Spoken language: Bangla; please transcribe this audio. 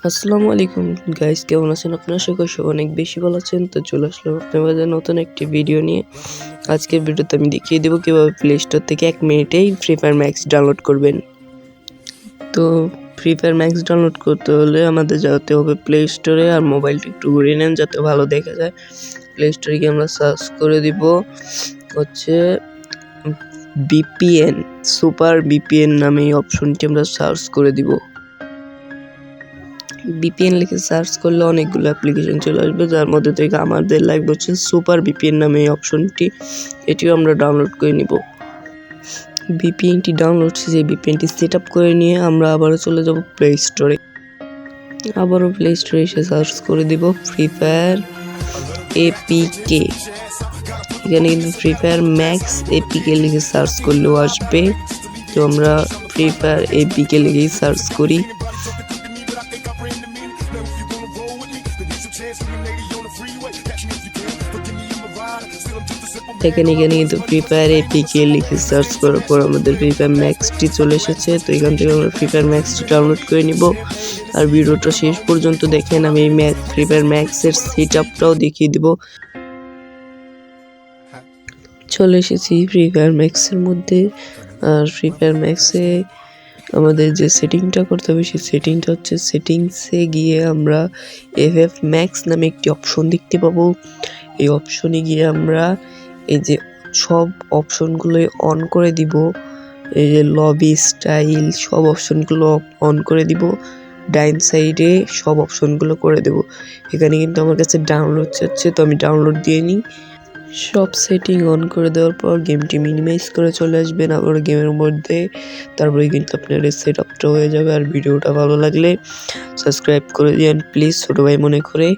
আসসালামু আলাইকুম গাইস, কেমন আছেন আপনারা? আশা করি সবাই অনেক বেশি ভালো আছেন। তো চলে আসলাম আপনার মাঝে নতুন একটি ভিডিও নিয়ে। আজকের ভিডিওতে আমি দেখিয়ে দেবো কীভাবে প্লে স্টোর থেকে 1 মিনিটেই ফ্রি ফায়ার ম্যাক্স ডাউনলোড করবেন। তো ফ্রি ফায়ার ম্যাক্স ডাউনলোড করতে হলে আমাদের যেতে হবে প্লে স্টোরে, আর মোবাইলটা একটু ঘুরিয়ে নেন যাতে ভালো দেখা যায়। প্লে স্টোরে গিয়ে আমরা সার্চ করে দিব হচ্ছে বিপিএন, সুপার বিপিএন নামে এই অপশনটি আমরা সার্চ করে দিব। বিপিএন লিখে সার্চ করলে অনেকগুলো অ্যাপ্লিকেশন চলে আসবে, যার মধ্যে থেকে আমাদের লাগবে হচ্ছে সুপার বিপিএন নামে এই অপশনটি। এটিও আমরা ডাউনলোড করে নিব। বিপিএনটি ডাউনলোড শেষে বিপিএনটি সেট আপ করে নিয়ে আমরা আবারও চলে যাব প্লে স্টোরে। আবারও প্লে স্টোরে এসে সার্চ করে দিব ফ্রি ফায়ার এপিকে। এখানে কিন্তু ফ্রি ফায়ার ম্যাক্স এপিকে লিখে সার্চ করলেও আসবে। তো আমরা ফ্রি ফায়ার এপিকে লিখেই সার্চ করি। এখানে কিন্তু ফ্রি ফায়ার এপিকে লিখে সার্চ করার পর আমাদের ফ্রি ফায়ার ম্যাক্সটি চলে এসেছে। তো এখান থেকে আমরা ফ্রি ফায়ার ম্যাক্সটি ডাউনলোড করে নিব। আর ভিডিওটা শেষ পর্যন্ত দেখেন, আমি ফ্রি ফায়ার ম্যাক্সের সেট আপটাও দেখিয়ে দিব। চলে এসেছি ফ্রি ফায়ার ম্যাক্সের মধ্যে। আর ফ্রি ফায়ার ম্যাক্সে আমাদের যে সেটিংটা করতে হবে সেই সেটিংটা হচ্ছে সেটিংসে গিয়ে আমরা এফএফ ম্যাক্স নামে একটি অপশন দেখতে পাবো। এই অপশনে গিয়ে আমরা এই যে সব অপশনগুলোই অন করে দিব। এই যে লবি স্টাইল সব অপশনগুলো অন করে দিব। ডাইন সাইডে সব অপশনগুলো করে দেব। এখানে কিন্তু আমার কাছে ডাউনলোড চাচ্ছে, তো আমি ডাউনলোড দিয়ে নিই। সব সেটিং অন করে দেওয়ার পর গেমটি মিনিমাইজ করে চলে আসবেন আবার গেমের মধ্যে। তারপরে কিন্তু আপনার সেট আপটা হয়ে যাবে। আর ভিডিওটা ভালো লাগলে সাবস্ক্রাইব করে দিন প্লিজ, ছোটো ভাই মনে করে।